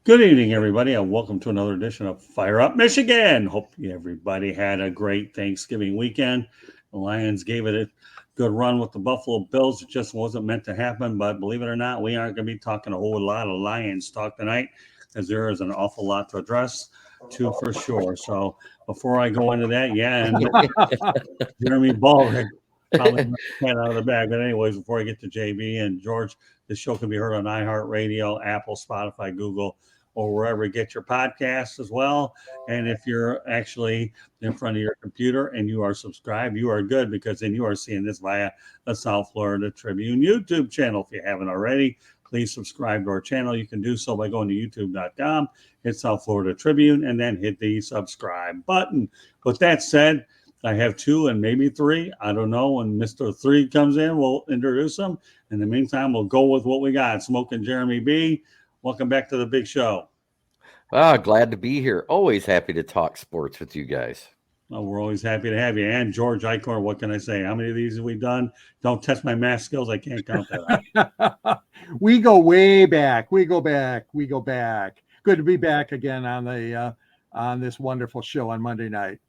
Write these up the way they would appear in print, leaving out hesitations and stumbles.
Good evening, everybody, and welcome to another edition of Fire Up Michigan. Hope everybody had a great Thanksgiving weekend. The Lions gave it a good run with the Buffalo Bills. It just wasn't meant to happen, but believe it or not, we aren't going to be talking a whole lot of Lions talk tonight because there is an awful lot to address, too, for sure. So before I go into that, and Jeremy Ballrick probably let the cat out of the bag. But anyways, before I get to JB and George, the show can be heard on iHeartRadio, Apple, Spotify, Google, or wherever you get your podcasts as well. And if you're actually in front of your computer and you are subscribed, you are good because then you are seeing this via the South Florida Tribune YouTube channel. If you haven't already, please subscribe to our channel. You can do so by going to youtube.com, hit South Florida Tribune, and then hit the subscribe button. With that said, I have two and maybe three. I don't know. When Mr. Three comes in, we'll introduce him. In the meantime, we'll go with what we got. Smoking Jeremy B. Welcome back to the big show. Glad to be here. Always happy to talk sports with you guys. Well, we're always happy to have you. And George Eichhorn, what can I say? How many of these have we done? Don't test my math skills. I can't count that. We go way back. We go back. Good to be back again on this wonderful show on Monday night.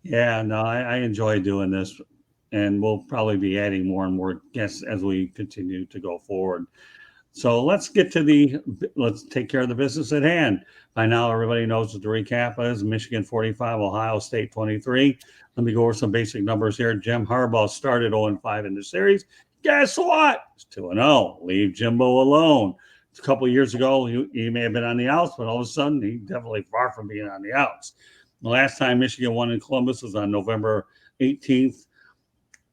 Yeah, no, I enjoy doing this, and we'll probably be adding more and more guests as we continue to go forward. So let's take care of the business at hand. By now, everybody knows what the recap is. Michigan 45, Ohio State 23. Let me go over some basic numbers here. Jim Harbaugh started 0-5 in the series. Guess what? It's 2-0. Leave Jimbo alone. A couple of years ago, he may have been on the outs, but all of a sudden, he's definitely far from being on the outs. The last time Michigan won in Columbus was on November 18th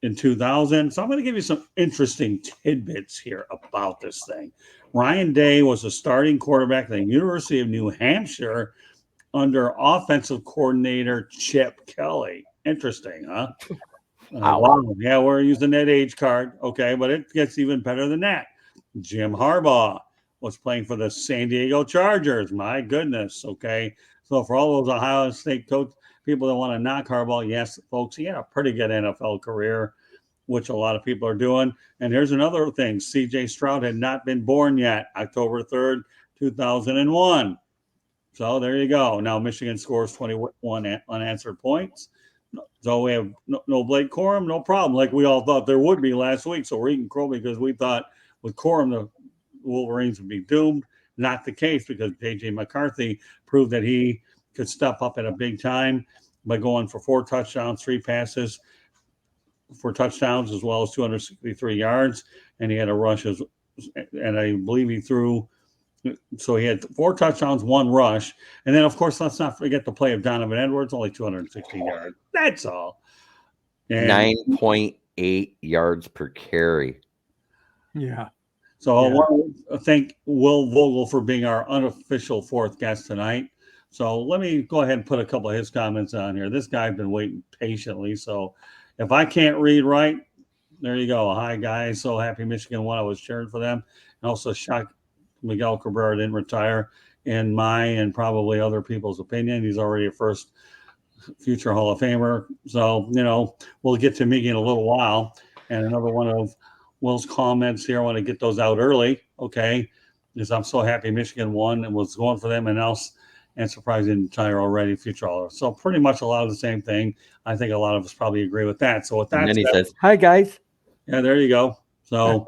in 2000. So I'm going to give you some interesting tidbits here about this thing. Ryanday was a starting quarterback at the University of New Hampshire under offensive coordinator Chip Kelly. Interesting, huh? Wow. Yeah, we're using that age card. Okay, but it gets even better than that. Jim Harbaugh was playing for the San Diego Chargers. My goodness. Okay. So for all those Ohio State coach people that want to knock Harbaugh, yes, folks, he had a pretty good NFL career, which a lot of people are doing. And here's another thing. cjstroud had not been born yet, October 3rd, 2001. So there you go. Now Michigan scores 21 unanswered points. So we have no blakecorum, no problem, like we all thought there would be last week. So we're eating crow because we thought with Corum, the Wolverines would be doomed. Not the case because J.J. McCarthy proved that he could step up at a big time by going for 4 touchdowns, 3 passes for touchdowns, as well as 263 yards. And he had a rush, and I believe he threw. So he had 4 touchdowns, 1 rush. And then, of course, let's not forget the play of Donovan Edwards, only 216 yards. That's all. And 9.8 yards per carry. Yeah. So I want to thank Will Vogel for being our unofficial 4th guest tonight. So let me go ahead and put a couple of his comments on here. This guy has been waiting patiently. So if I can't read right, there you go. Hi, guys. So happy Michigan won. I was cheering for them. And also shocked Miguel Cabrera didn't retire, in my and probably other people's opinion. He's already a first future Hall of Famer. So, we'll get to Miggy in a little while. And another one of Will's comments here. I want to get those out early, okay? Because I'm so happy Michigan won and was going for them and surprised didn't retire already, future Hall. So pretty much a lot of the same thing. I think a lot of us probably agree with that. So with that, and then he says, "Hi guys." Yeah, there you go. So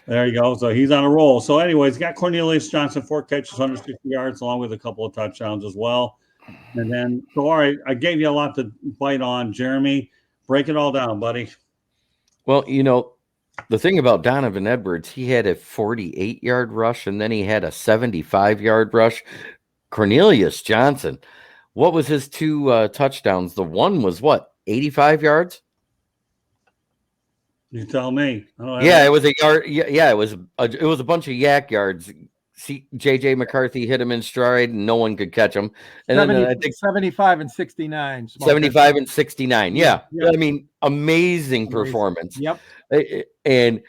there you go. So he's on a roll. So anyways, got Cornelius Johnson, 4 catches, 160 yards, along with a couple of touchdowns as well. And then, so all right, I gave you a lot to bite on, Jeremy. Break it all down, buddy. Well, the thing about Donovan Edwards, he had a 48-yard rush, and then he had a 75-yard rush. Cornelius Johnson, what was his 2 touchdowns? The one was what, 85 yards? You tell me. Yeah, it was a yard. Yeah, it was a bunch of yak yards. See, J.J. McCarthy hit him in stride, and no one could catch him. And 70, then I think 75 and 69. 75 and 69. Yeah. I mean, amazing performance. Yep. And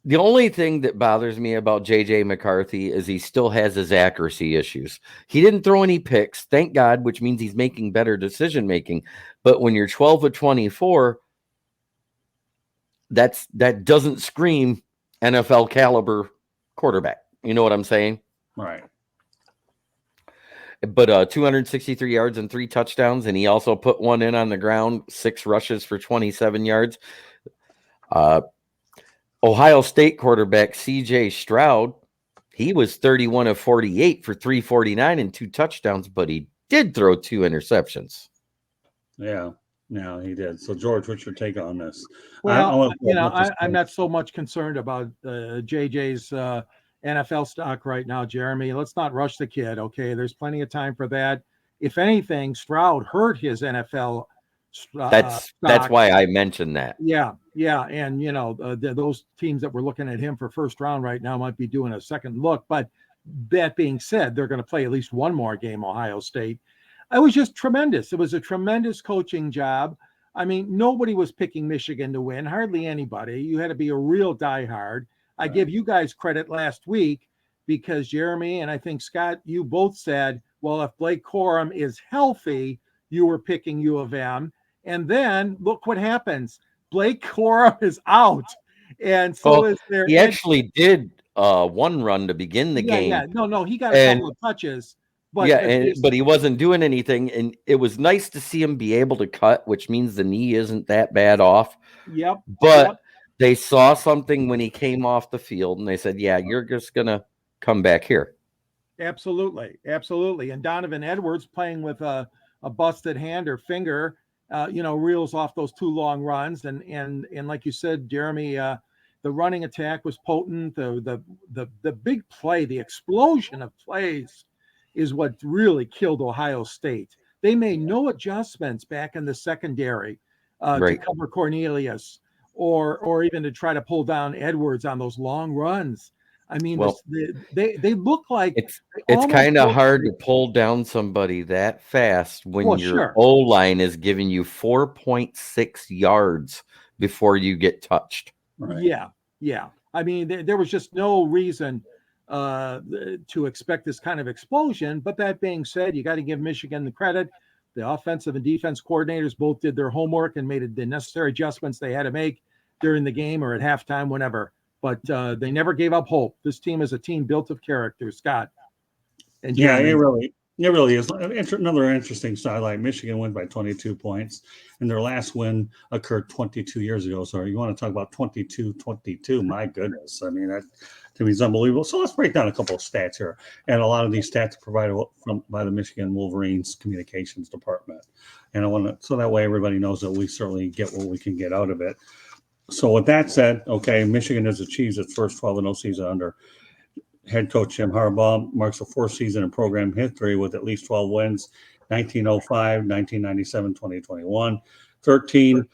the only thing that bothers me about J.J. McCarthy is he still has his accuracy issues. He didn't throw any picks, thank God, which means he's making better decision making. But when you're 12 of 24, that doesn't scream NFL caliber quarterback. You know what I'm saying? Right. but 263 yards and 3 touchdowns, and he also put one in on the ground, 6 rushes for 27 yards. Ohio State quarterback cjstroud, he was 31 of 48 for 349 and 2 touchdowns, but he did throw 2 interceptions. Yeah, he did. So, George, what's your take on this? Well, I'm not so much concerned about JJ's NFL stock right now, Jeremy. Let's not rush the kid, okay? There's plenty of time for that. If anything, Stroud hurt his NFL that's why I mentioned that. Yeah. And, those teams that were looking at him for first round right now might be doing a second look. But that being said, they're going to play at least one more game, Ohio State. It was just tremendous. It was a tremendous coaching job. I mean, nobody was picking Michigan to win, hardly anybody. You had to be a real diehard. I give you guys credit last week because Jeremy and I think Scott, you both said, well, if blakecorum is healthy, you were picking U of M. And then look what happens. blakecorum is out. And so is there. He actually did one run to begin the game. Yeah, no, he got a couple of touches. But he wasn't doing anything, and it was nice to see him be able to cut, which means the knee isn't that bad off. Yep. But they saw something when he came off the field, and they said, yeah, you're just going to come back here. Absolutely. And Donovan Edwards playing with a busted hand or finger, reels off those 2 long runs. And like you said, Jeremy, the running attack was potent. The big play, the explosion of plays is what really killed Ohio State. They made no adjustments back in the secondary to cover Cornelius or even to try to pull down Edwards on those long runs. I mean, they look like it's kind of hard to pull down somebody that fast when your O-line is giving you 4.6 yards before you get touched. Right. Yeah. I mean, there was just no reason to expect this kind of explosion. But that being said, you got to give Michigan the credit. The offensive and defense coordinators both did their homework and made the necessary adjustments they had to make during the game or at halftime, whenever. But they never gave up hope. This team is a team built of character, Scott. And Jeremy. It really is. Another interesting sidelight. Michigan went by 22 points, and their last win occurred 22 years ago. So you want to talk about 22-22. My goodness. I mean, that to me is unbelievable. So let's break down a couple of stats here. And a lot of these stats are provided by the Michigan Wolverines communications department. And so that way everybody knows that we certainly get what we can get out of it. So with that said, okay, Michigan has achieved its first 12-0 season under head coach Jim Harbaugh, marks the 4th season in program history with at least 12 wins, 1905, 1997, 2021. 13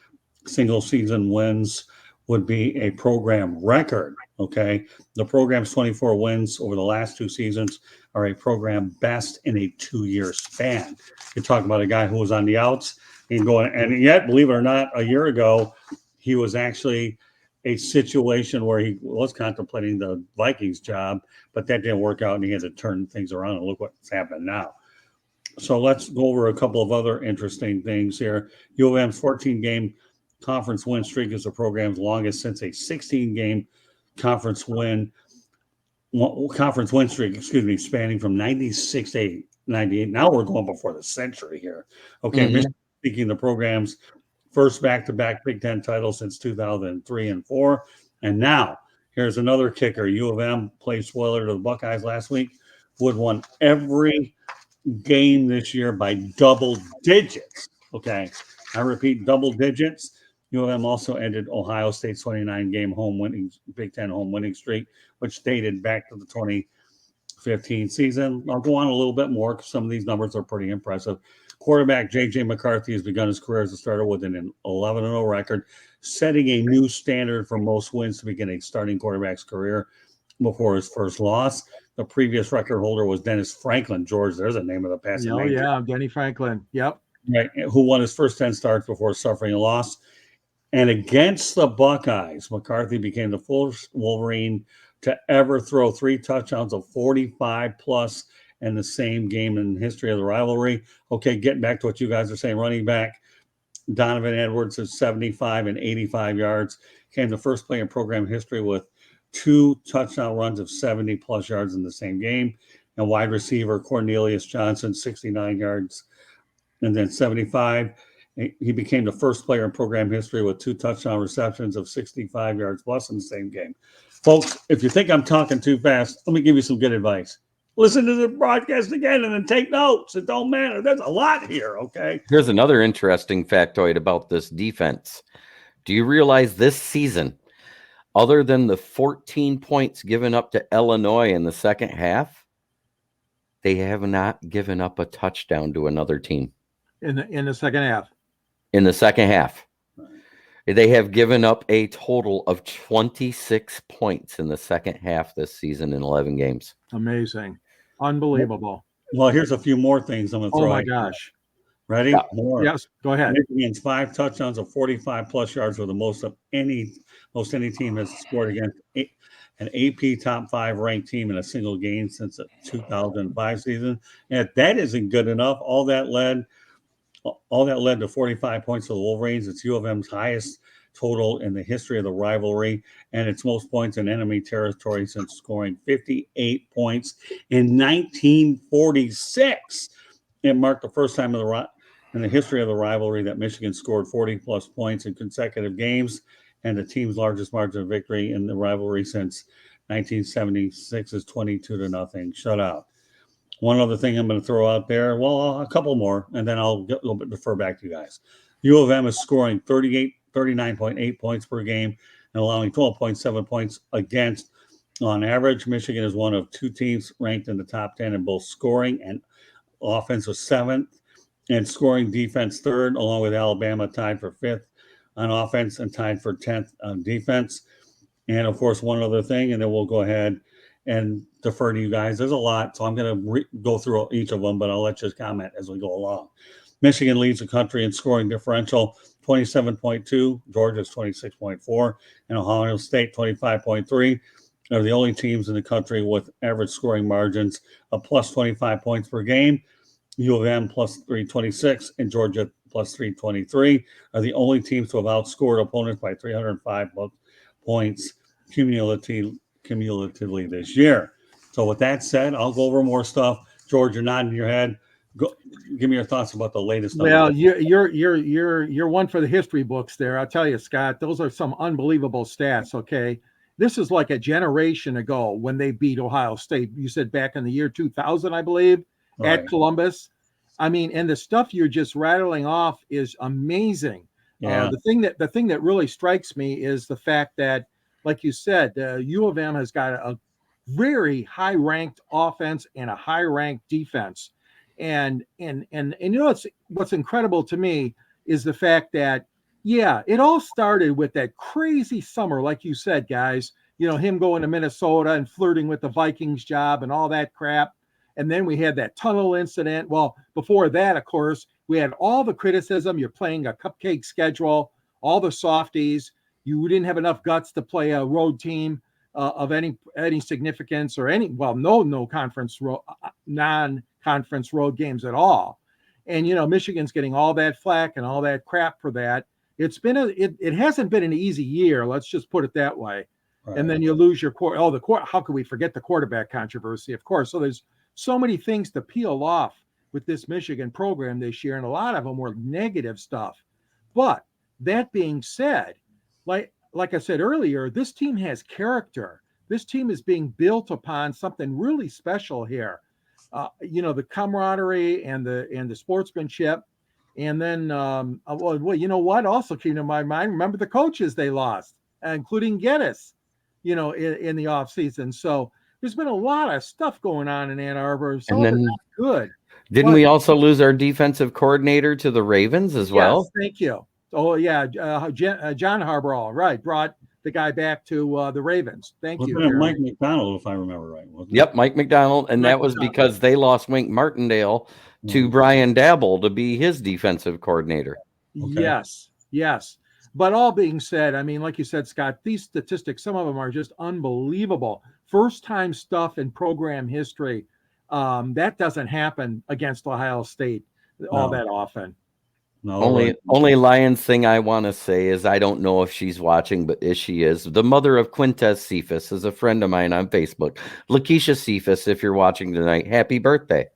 single season wins would be a program record, okay? The program's 24 wins over the last 2 seasons are a program best in a 2-year span. You talk about a guy who was on the outs and yet, believe it or not, a year ago, he was actually a situation where he was contemplating the Vikings job, but that didn't work out and he had to turn things around, and look what's happened now. So let's go over a couple of other interesting things here. U of M's 14-game conference win streak is the program's longest since a 16-game conference win streak, spanning from 96 to 98. Now we're going before the century here. Okay, Michigan speaking the program's first back-to-back Big Ten title since 2003 and 4. And now, here's another kicker. U of M played spoiler to the Buckeyes last week. Would won every game this year by double digits. Okay, I repeat, double digits. U of M also ended Ohio State's 29-game Big Ten home winning streak, which dated back to the 2015 season. I'll go on a little bit more because some of these numbers are pretty impressive. Quarterback J.J. McCarthy has begun his career as a starter with an 11-0 record, setting a new standard for most wins to begin a starting quarterback's career before his first loss. The previous record holder was Dennis Franklin. George, there's a name of the past. Oh, yeah, Denny Franklin. Yep. Right, who won his first 10 starts before suffering a loss. And against the Buckeyes, McCarthy became the first Wolverine to ever throw 3 touchdowns of 45-plus in the same game in the history of the rivalry. Okay, getting back to what you guys are saying, running back Donovan Edwards is 75 and 85 yards. Came the first play in program history with 2 touchdown runs of 70-plus yards in the same game. And wide receiver Cornelius Johnson, 69 yards. And then 75. He became the first player in program history with 2 touchdown receptions of 65 yards plus in the same game. Folks, if you think I'm talking too fast, let me give you some good advice. Listen to the broadcast again and then take notes. It don't matter. There's a lot here, okay? Here's another interesting factoid about this defense. Do you realize this season, other than the 14 points given up to Illinois in the second half, they have not given up a touchdown to another team in the second half. In the second half, they have given up a total of 26 points in the second half this season in 11 games. Amazing. Unbelievable. Well, here's a few more things I'm going to throw. Oh, my gosh. Ready? Yeah. More. Yes, go ahead. Michigan's 5 touchdowns of 45 plus yards were the most any team has scored against an AP top 5 ranked team in a single game since the 2005 season. And if that isn't good enough, all that led to 45 points for the Wolverines. It's U of M's highest total in the history of the rivalry, and its most points in enemy territory since scoring 58 points in 1946. It marked the first time in the history of the rivalry that Michigan scored 40-plus points in consecutive games, and the team's largest margin of victory in the rivalry since 1976 is 22-0 shutout. One other thing I'm going to throw out there, well, a couple more, and then I'll get a little bit defer back to you guys. U of M is scoring 39.8 points per game and allowing 12.7 points against on average. Michigan is one of 2 teams ranked in the top 10 in both scoring and offense was 7th, and scoring defense 3rd, along with Alabama tied for 5th on offense and tied for 10th on defense. And, of course, one other thing, and then we'll go ahead and defer to you guys. There's a lot, so I'm going to go through each of them, but I'll let you comment as we go along. Michigan leads the country in scoring differential, 27.2. Georgia's 26.4. And Ohio State, 25.3. They're the only teams in the country with average scoring margins of plus 25 points per game. U of M plus 326 and Georgia plus 323 are the only teams to have outscored opponents by 305 points cumulatively this year. So with that said, I'll go over more stuff. George, you're nodding your head. Go, give me your thoughts about the latest. Well, you're one for the history books there. I'll tell you, Scott, those are some unbelievable stats. Okay, this is like a generation ago when they beat Ohio State. You said back in the year 2000, I believe, right, at Columbus. I mean, and the stuff you're just rattling off is amazing. Yeah. The thing that really strikes me is the fact that, like you said, U of M has got a very high-ranked offense and a high-ranked defense. And you know what's incredible to me is the fact that, yeah, it all started with that crazy summer, like you said, guys. You know, him going to Minnesota and flirting with the Vikings job and all that crap. And then we had that tunnel incident. Well, before that, of course, we had all the criticism. You're playing a cupcake schedule, all the softies. You didn't have enough guts to play a road team of any significance or no conference non-conference road games at all. And, you know, Michigan's getting all that flack and all that crap for that. It's been it hasn't been an easy year. Let's just put it that way. Right. And then you lose your how could we forget the quarterback controversy? Of course. So there's so many things to peel off with this Michigan program this year, and a lot of them were negative stuff. But that being said, like I said earlier, this team has character. This team is being built upon something really special here. You know, the camaraderie and the sportsmanship. And then, well, you know what? Also came to my mind, remember the coaches they lost, including Geddes, you know, in the offseason. So there's been a lot of stuff going on in Ann Arbor. Some of it's not good. Didn't we also lose our defensive coordinator to the Ravens as well? Yes, thank you. Oh, yeah. John Harbaugh, right, brought the guy back to the Ravens. Thank you. Mike McDonald, if I remember right. Yep, Mike McDonald. And that was because they lost Wink Martindale to Brian Dabble to be his defensive coordinator. Okay. Yes. But all being said, I mean, like you said, Scott, these statistics, some of them are just unbelievable. First-time stuff in program history. That doesn't happen against Ohio State all that often. No, only Lions thing I want to say is I don't know if she's watching, but she is. The mother of Quintez Cephas is a friend of mine on Facebook. Lakeisha Cephas, if you're watching tonight, happy birthday.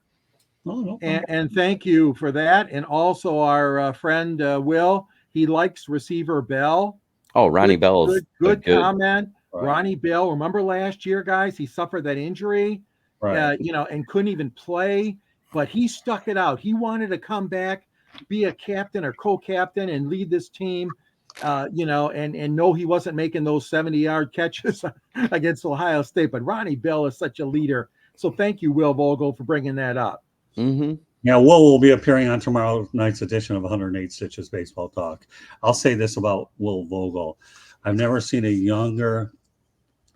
Oh, no. And thank you for that. And also our friend Will, he likes receiver Bell. Oh, Ronnie Bell is good comment. Right. Ronnie Bell, remember last year, guys, he suffered that injury, Right. And couldn't even play, but he stuck it out. He wanted to come back, be a captain or co-captain and lead this team, and know he wasn't making those 70-yard catches against Ohio State. But Ronnie Bell is such a leader. So thank you, Will Vogel, for bringing that up. Mm-hmm. Yeah, Will be appearing on tomorrow night's edition of 108 Stitches Baseball Talk. I'll say this about Will Vogel. I've never seen a younger,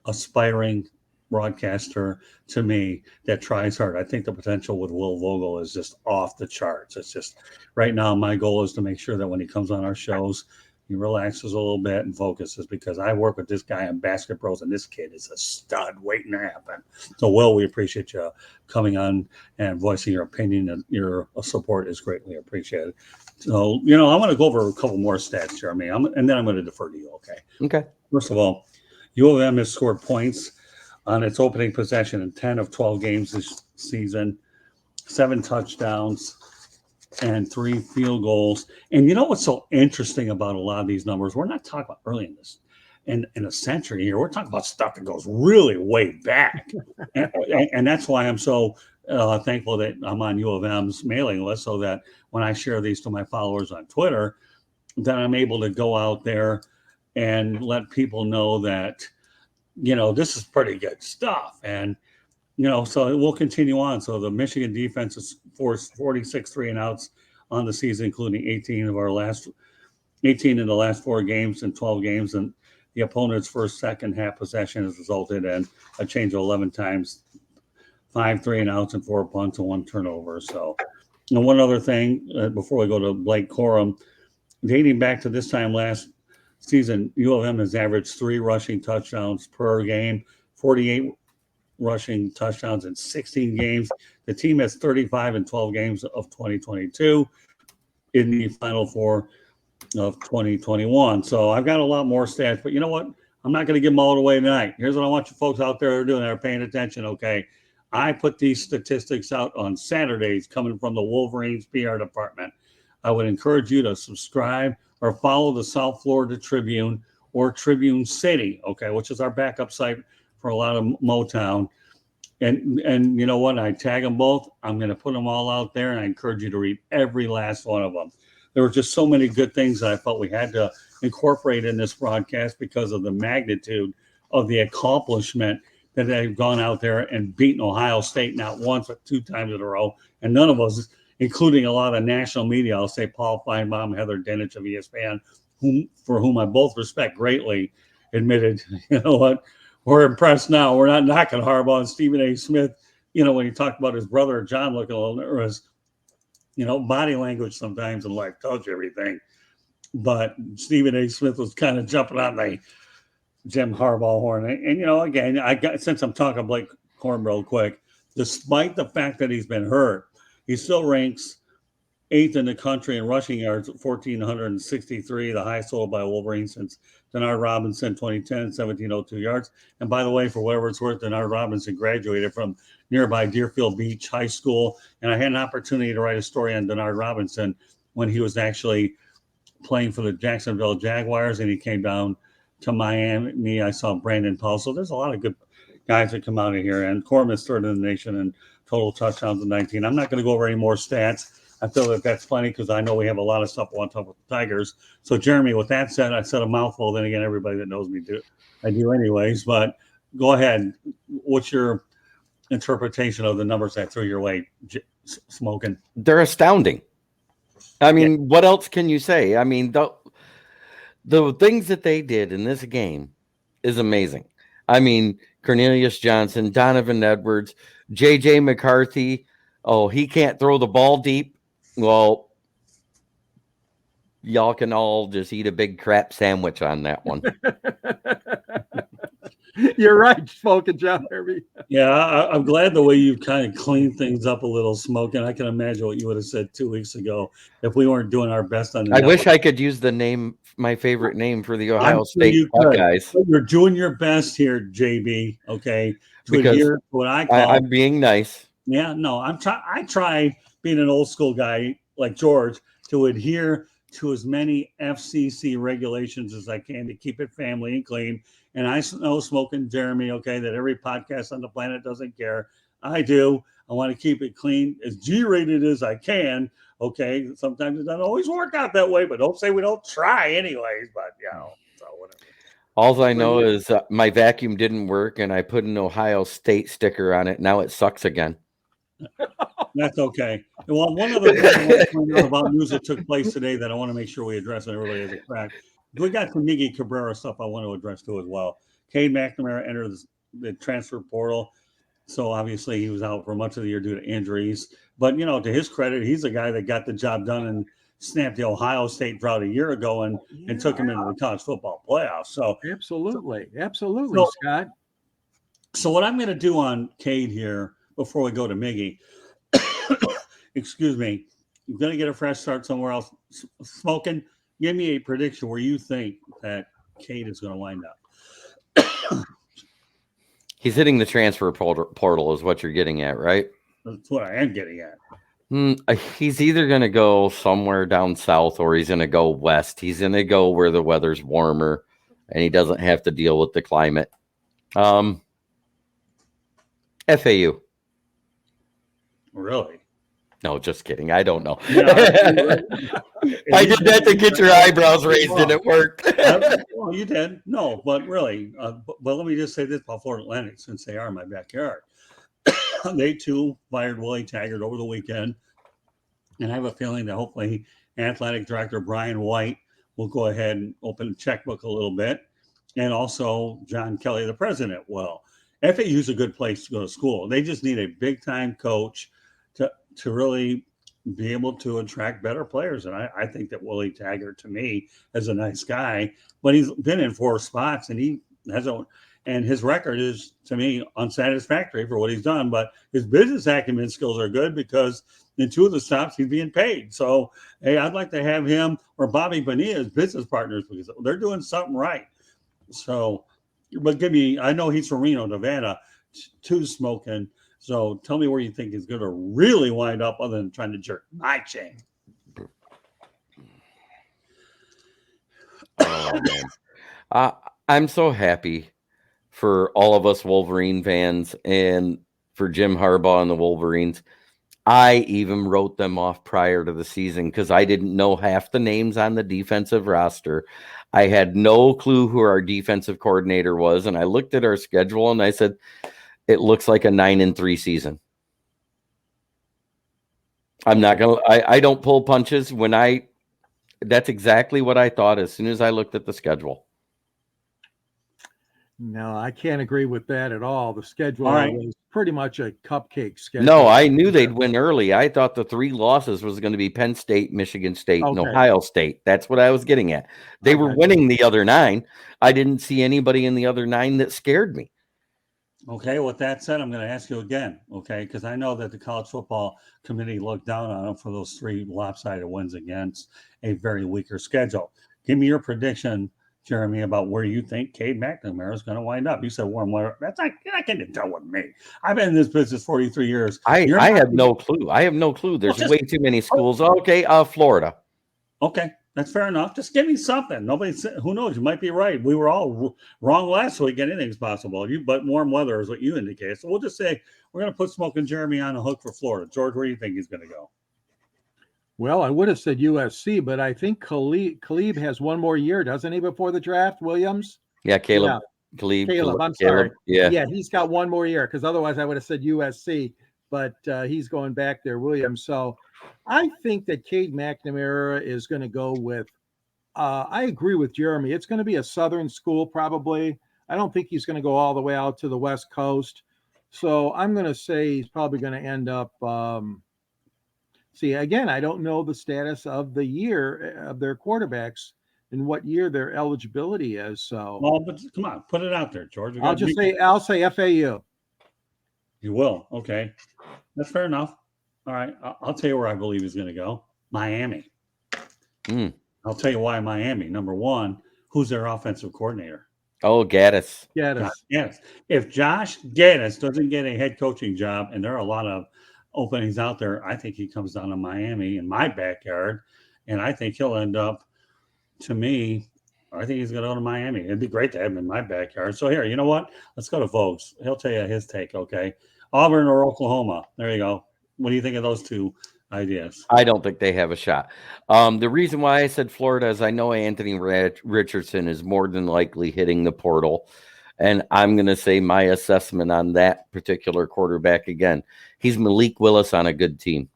aspiring broadcaster to me that tries hard. I think the potential with Will Vogel is just off the charts. It's just right now my goal is to make sure that when he comes on our shows, he relaxes a little bit and focuses, because I work with this guy in Basket Bros and this kid is a stud waiting to happen. So Will, we appreciate you coming on and voicing your opinion, and your support is greatly appreciated. So, I want to go over a couple more stats, Jeremy, and then I'm going to defer to you. Okay. First of all, U of M has scored points on its opening possession in 10 of 12 games this season, 7 touchdowns and 3 field goals. And you know what's so interesting about a lot of these numbers? We're not talking about early in a century here. We're talking about stuff that goes really way back. and that's why I'm so thankful that I'm on U of M's mailing list, so that when I share these to my followers on Twitter, that I'm able to go out there and let people know that, this is pretty good stuff. And, so it will continue on. So the Michigan defense has forced 46 3-and-outs on the season, including 18 in the last 4 games and 12 games. And the opponent's first, second half possession has resulted in a change of 11 times, 5 3-and-outs and 4 punts and 1 turnover. So, one other thing before we go to blakecorum, dating back to this time last season, U of M has averaged 3 rushing touchdowns per game, 48 rushing touchdowns in 16 games. The team has 35 in 12 games of 2022 in the Final Four of 2021. So I've got a lot more stats, but you know what? I'm not going to give them all away tonight. Here's what I want you folks out there doing that are paying attention, okay? I put these statistics out on Saturdays coming from the Wolverines PR department. I would encourage you to subscribe or follow the South Florida Tribune or Tribune City, okay, which is our backup site for a lot of Motown. And you know what? I tag them both. I'm going to put them all out there, and I encourage you to read every last one of them. There were just so many good things that I felt we had to incorporate in this broadcast because of the magnitude of the accomplishment that they've gone out there and beaten Ohio State not once but 2 times in a row. And none of us, including a lot of national media, I'll say Paul Feinbaum, Heather Dinich of ESPN, for whom I both respect greatly, admitted, you know what, we're impressed now. We're not knocking Harbaugh. And Stephen A. Smith, when he talked about his brother John looking a little nervous, body language sometimes in life tells you everything. But Stephen A. Smith was kind of jumping on the Jim Harbaugh horn. And again, since I'm talking blakecorum real quick, despite the fact that he's been hurt, he still ranks 8th in the country in rushing yards, 1,463, the highest total by a Wolverine since Denard Robinson, 2010, 1,702 yards. And by the way, for whatever it's worth, Denard Robinson graduated from nearby Deerfield Beach High School. And I had an opportunity to write a story on Denard Robinson when he was actually playing for the Jacksonville Jaguars, and he came down to Miami. I saw Brandon Powell. So there's a lot of good guys that come out of here. And Corum is 3rd in the nation in total touchdowns in 19. I'm not going to go over any more stats. I feel that that's plenty because I know we have a lot of stuff I want to talk about the Tigers. So, Jeremy, with that said, I said a mouthful. Then again, everybody that knows me I do anyways. But go ahead. What's your interpretation of the numbers I threw your way, Smoking? They're astounding. I mean, What else can you say? I mean, the things that they did in this game is amazing. I mean, Cornelius Johnson, Donovan Edwards, J.J. McCarthy. Oh, he can't throw the ball deep. Well, y'all can all just eat a big crap sandwich on that one. You're right, Smoking John Herbie. Yeah, I'm glad the way you've kind of cleaned things up a little, Smoking. I can imagine what you would have said 2 weeks ago if we weren't doing our best on the I network. wish I could use the name, my favorite name for the Ohio I'm sure State you could. Buckeyes. But you're doing your best here, JB. Okay, to Because adhere to what I call. I'm being nice. Yeah, no, I try being an old school guy like George to adhere to as many FCC regulations as I can to keep it family and clean. And I know, Smoking Jeremy, okay, that every podcast on the planet doesn't care. I do. I want to keep it clean, as G-rated as I can. Okay, sometimes it doesn't always work out that way, but don't say we don't try, anyways. But so whatever. All I know is my vacuum didn't work, and I put an Ohio State sticker on it. Now it sucks again. That's okay. Well, one other thing I want to point out about news that took place today that I want to make sure we address, and everybody has a crack. We got some Miguel Cabrera stuff I want to address too as well. Cade McNamara entered the transfer portal. So obviously he was out for much of the year due to injuries. But, to his credit, he's a guy that got the job done and snapped the Ohio State drought a year ago and took him into the college football playoffs. So Absolutely, Scott. So what I'm going to do on Cade here before we go to Miggy, excuse me, I'm going to get a fresh start somewhere else. Smoking, give me a prediction where you think that Cade is going to wind up. He's hitting the transfer portal is what you're getting at, right? That's what I am getting at. He's either going to go somewhere down south or he's going to go west. He's going to go where the weather's warmer and he doesn't have to deal with the climate. FAU. Really? No, just kidding. I don't know. Yeah, I did that to get your eyebrows raised and it worked. Well, you did. No, but really, but let me just say this about Florida Atlantic, since they are in my backyard. They too fired Willie Taggart over the weekend. And I have a feeling that hopefully athletic director Brian White will go ahead and open a checkbook a little bit. And also John Kelly, the president, will. FAU is a good place to go to school. They just need a big time coach to really be able to attract better players. And I think that Willie Taggart, to me, is a nice guy, but he's been in 4 spots and he hasn't. And his record is, to me, unsatisfactory for what he's done. But his business acumen skills are good because in 2 of the stops, he's being paid. So, hey, I'd like to have him or Bobby Bonilla as business partners because they're doing something right. So, but give me, I know he's from Reno, Nevada, too, Smoking. So tell me where you think he's going to really wind up other than trying to jerk my chain. Oh, man. I'm so happy for all of us Wolverine fans and for Jim Harbaugh and the Wolverines. I even wrote them off prior to the season because I didn't know half the names on the defensive roster. I had no clue who our defensive coordinator was. And I looked at our schedule and I said, it looks like a 9-3 season. I'm not going to, I don't pull punches that's exactly what I thought as soon as I looked at the schedule. No, I can't agree with that at all. The schedule was pretty much a cupcake schedule. No, I knew they'd win early. I thought the 3 losses was going to be Penn State, Michigan State, and Ohio State. That's what I was getting at. They were winning the other 9. I didn't see anybody in the other 9 that scared me. Okay, with that said, I'm going to ask you again, okay, because I know that the college football committee looked down on them for those 3 lopsided wins against a very weaker schedule. Give me your prediction, Jeremy, about where you think Cade McNamara is going to wind up. You said warm weather. That's not going to tell with me. I've been in this business 43 years. I have no clue. I have no clue. There's way too many schools. Okay, Florida. Okay, that's fair enough. Just give me something. Nobody said, who knows? You might be right. We were all wrong last week. Anything's possible. But warm weather is what you indicate. So we'll just say we're going to put Smoking Jeremy on the hook for Florida. George, where do you think he's going to go? Well, I would have said USC, but I think Caleb has 1 more year, doesn't he, before the draft, Williams? Yeah, Caleb. Yeah. Caleb, I'm sorry. Yeah, he's got 1 more year because otherwise I would have said USC, but he's going back there, Williams. So I think that Cade McNamara is going to go with, I agree with Jeremy. It's going to be a Southern school probably. I don't think he's going to go all the way out to the West Coast. So I'm going to say he's probably going to end up see, again, I don't know the status of the year of their quarterbacks in what year their eligibility is. So, Well, but come on, put it out there, George. I'll say FAU. You will. Okay. That's fair enough. All right. I'll tell you where I believe he's going to go. Miami. I'll tell you why Miami. Number one, who's their offensive coordinator? Oh, Gaddis. Yes. If Josh Gaddis doesn't get a head coaching job, and there are a lot of openings out there, I think he comes down to Miami in my backyard, and I think he'll end up, to me, I think he's going to go to Miami. It'd be great to have him in my backyard. So here, you know what? Let's go to Vogues. He'll tell you his take, okay? Auburn or Oklahoma. There you go. What do you think of those two ideas? I don't think they have a shot. The reason why I said Florida is I know Anthony Richardson is more than likely hitting the portal. And I'm going to say my assessment on that particular quarterback again. He's Malik Willis on a good team.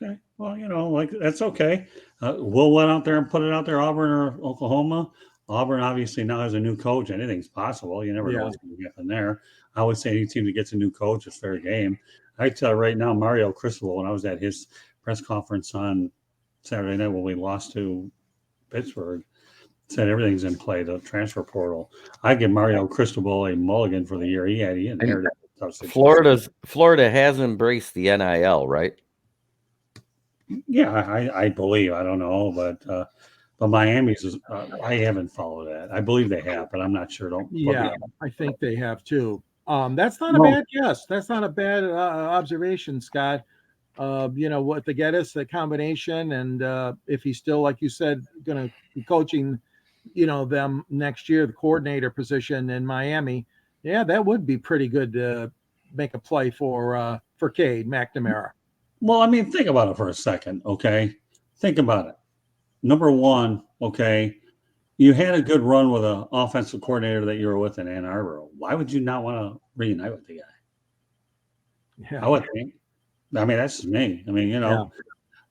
Okay. Well, that's okay. Will went out there and put it out there, Auburn or Oklahoma. Auburn obviously now has a new coach. Anything's possible. You never know what's going to happen there. I always say any team that gets a new coach is fair game. I tell you right now, Mario Cristobal, when I was at his press conference on Saturday night when we lost to Pittsburgh, said everything's in play, the transfer portal. I give Mario Cristobal a mulligan for the year he had. He inherited Florida has embraced the NIL, right? Yeah, I believe. I don't know, but Miami's is. I haven't followed that. I believe they have, but I'm not sure. I think they have too. That's not a bad guess. That's not a bad observation, Scott. What the Geddes, the combination, and if he's still, like you said, going to be coaching, them next year, the coordinator position in Miami. Yeah, that would be pretty good to make a play for Cade McNamara. Well, I mean, think about it for a second, okay? Think about it. Number one, okay, you had a good run with an offensive coordinator that you were with in Ann Arbor. Why would you not want to reunite with the guy? Yeah. I would think. I mean, that's just me. I mean,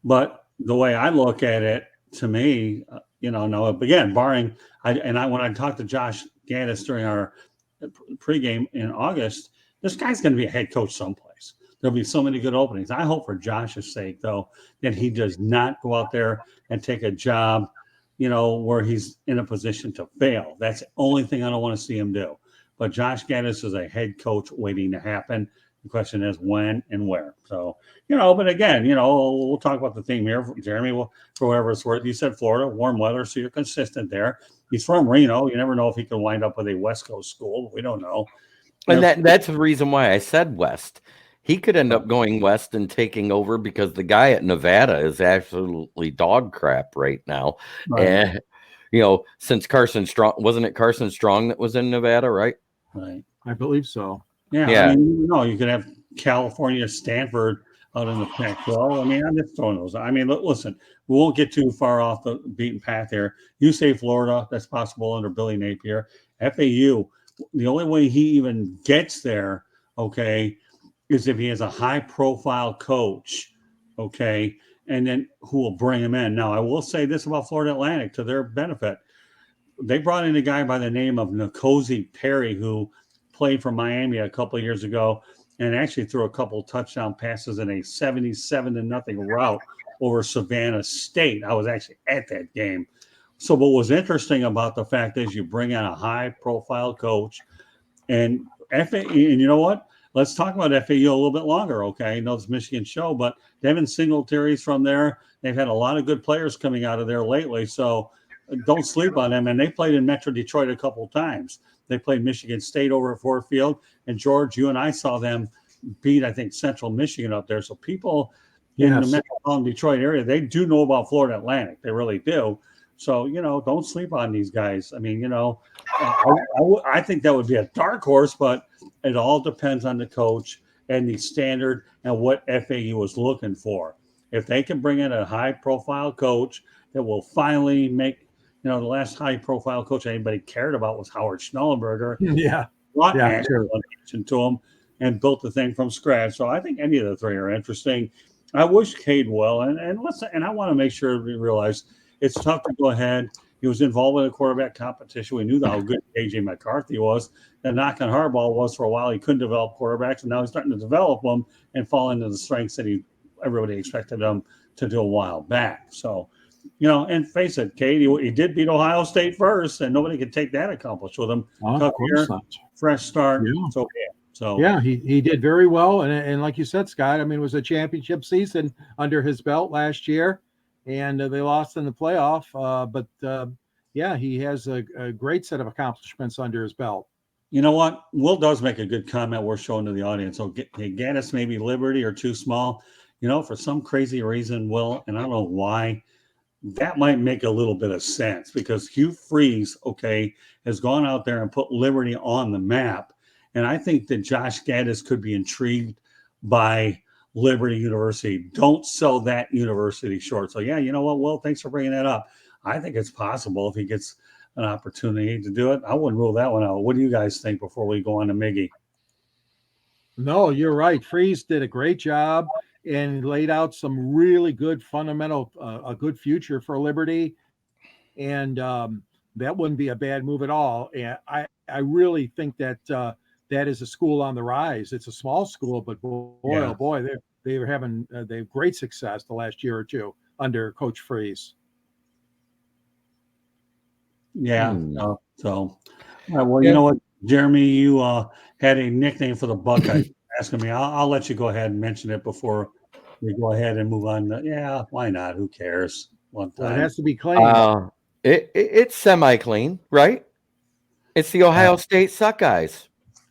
but the way I look at it, to me, no, again, barring, when I talked to Josh Gaddis during our pregame in August, this guy's going to be a head coach someplace. There'll be so many good openings. I hope for Josh's sake, though, that he does not go out there and take a job, where he's in a position to fail. That's the only thing I don't want to see him do. But Josh Gaddis is a head coach waiting to happen. The question is when and where. So, but again, we'll talk about the theme here, Jeremy, for whatever it's worth. You said Florida, warm weather, so you're consistent there. He's from Reno. You never know if he can wind up with a West Coast school. We don't know. And that's the reason why I said West. He could end up going west and taking over because the guy at Nevada is absolutely dog crap right now. Right. And, since Carson Strong, wasn't it Carson Strong that was in Nevada, right? Right. I believe so. Yeah. I mean, you could have California, Stanford out in the Pac-12. I mean, I'm just throwing those. I mean, listen, we won't get too far off the beaten path here. You say Florida, that's possible under Billy Napier. FAU, the only way he even gets there, okay, is if he has a high-profile coach, okay, and then who will bring him in. Now, I will say this about Florida Atlantic to their benefit. They brought in a guy by the name of N'Kosi Perry who played for Miami a couple of years ago and actually threw a couple touchdown passes in a 77-0 rout over Savannah State. I was actually at that game. So what was interesting about the fact is you bring in a high-profile coach and you know what? Let's talk about FAU a little bit longer, okay? I know it's Michigan show, but Devin Singletary's from there. They've had a lot of good players coming out of there lately, so don't sleep on them. And they played in Metro Detroit a couple of times. They played Michigan State over at Ford Field. And, George, you and I saw them beat, I think, Central Michigan up there. So people in the metropolitan Detroit area, they do know about Florida Atlantic. They really do. So, don't sleep on these guys. I mean, I think that would be a dark horse, but it all depends on the coach and the standard and what FAU was looking for. If they can bring in a high-profile coach that will finally make, the last high-profile coach anybody cared about was Howard Schnellenberger. To him and built the thing from scratch. So I think any of the three are interesting. I wish Cade well, and I want to make sure we realize it's tough to go ahead. He was involved in a quarterback competition. We knew how good A.J. McCarthy was. The knock on Harbaugh was for a while he couldn't develop quarterbacks, and now he's starting to develop them and fall into the strengths that everybody expected him to do a while back. So, and face it, Kate, he did beat Ohio State first, and nobody could take that accomplishment with him. Of Tough course year, not. fresh start. Yeah. So Yeah, he did very well, and like you said, Scott, I mean, it was a championship season under his belt last year, and they lost in the playoff. But yeah, he has a great set of accomplishments under his belt. you know what? Will does make a good comment worth showing to the audience. So Gaddis maybe Liberty or too small. For some crazy reason, Will, and I don't know why, that might make a little bit of sense because Hugh Freeze, has gone out there and put Liberty on the map. And I think that Josh Gaddis could be intrigued by Liberty University. Don't sell that university short. So, yeah, you know what, Will, thanks for bringing that up. I think it's possible if he gets an opportunity to do it. I wouldn't rule that one out. What do you guys think before we go on to Miggy? No, you're right. Freeze did a great job and laid out some really good fundamental, a good future for Liberty. And that wouldn't be a bad move at all. And I really think that that is a school on the rise. It's a small school, but oh boy, they're having they have great success the last year or two under Coach Freeze. Yeah. All right, well, you know what, Jeremy, you had a nickname for the Buckeyes. Asking me, I'll let you go ahead and mention it before we go ahead and move on. Yeah, why not? Who cares? One time. Well, it has to be clean. It's semi-clean, right? It's the Ohio State Buckeyes.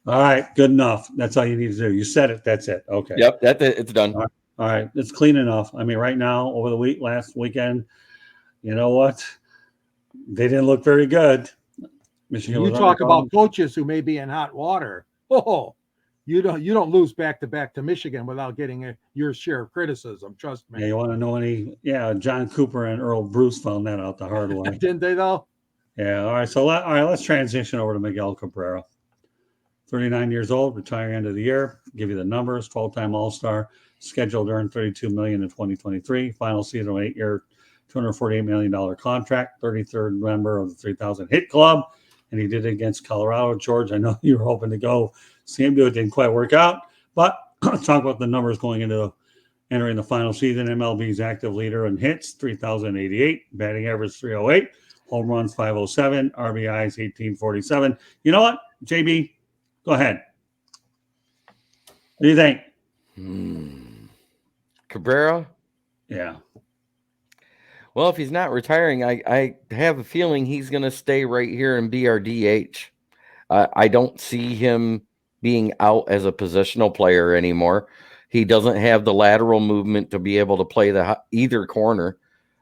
All right, good enough. That's all you need to do. You said it. That's it. Okay. Yep, that's it. It's done. All right, it's clean enough. I mean, right now, over the last weekend, you know what? They didn't look very good. Michigan. You talk about coaches who may be in hot water. Oh, you don't lose back to Michigan without getting your share of criticism. Trust me. Yeah, you want to know any? Yeah, John Cooper and Earl Bruce found that out the hard way. Didn't they though? Yeah. All right. So let's transition over to Miguel Cabrera. 39 years old, retiring end of the year. Give you the numbers: 12-time All-Star, scheduled to earn $32 million in 2023. Final season, 8-year, $248 million contract. 33rd member of the 3,000 hit club, and he did it against Colorado. George, I know you were hoping to go see him do it. Didn't quite work out, but talk about the numbers going into entering the final season. MLB's active leader in hits, 3,088, batting average 308, home runs 507, RBIs 1847. You know what, JB? Go ahead. What do you think? Cabrera? Yeah. Well, if he's not retiring, I have a feeling he's going to stay right here and be our DH. I don't see him being out as a positional player anymore. He doesn't have the lateral movement to be able to play either corner.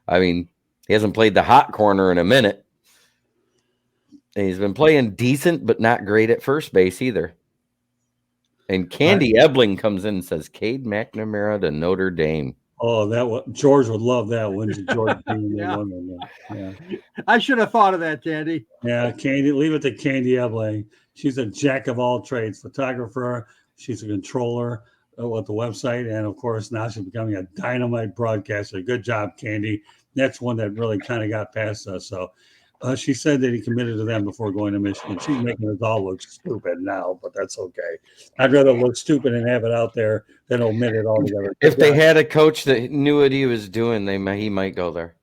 I mean, he hasn't played the hot corner in a minute. And he's been playing decent, but not great at first base either. And Candy Ebling comes in and says, Cade McNamara to Notre Dame. Oh, George would love that, wouldn't you, George? Yeah. I should have thought of that, Candy. Yeah, Candy, leave it to Candy Ebling. She's a jack of all trades, photographer. She's a controller with the website, and of course, now she's becoming a dynamite broadcaster. Good job, Candy. That's one that really kind of got past us. So she said that he committed to them before going to Michigan. She's making us all look stupid now, but that's okay. I'd rather look stupid and have it out there than omit it altogether. If they had a coach that knew what he was doing, he might go there.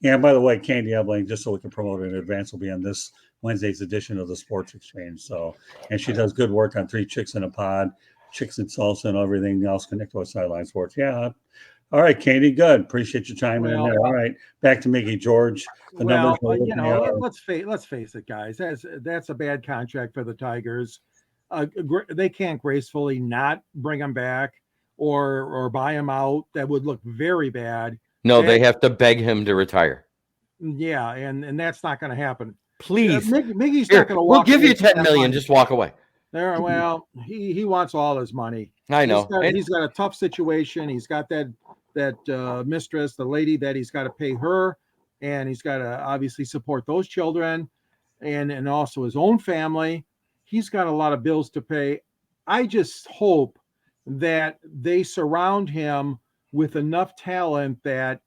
Yeah, and by the way, Candy Ebling, just so we can promote it in advance, will be on this Wednesday's edition of the Sports Exchange. So, and she does good work on 3 Chicks in a Pod, Chicks and Salsa, and everything else connected with Sideline Sports. Yeah. All right, Candy, good. Appreciate you chiming in there. All right, back to Mickey, George. Let's face it, guys. That's a bad contract for the Tigers. They can't gracefully not bring him back or buy him out. That would look very bad. No, they have to beg him to retire. Yeah, and that's not going to happen. Please, Miggy's not going to walk. We'll give you $10 million. Just walk away. There, well, he wants all his money. I know. He's got a tough situation. He's got that mistress, the lady that he's got to pay her, and he's got to obviously support those children, and also his own family. He's got a lot of bills to pay. I just hope that they surround him with enough talent that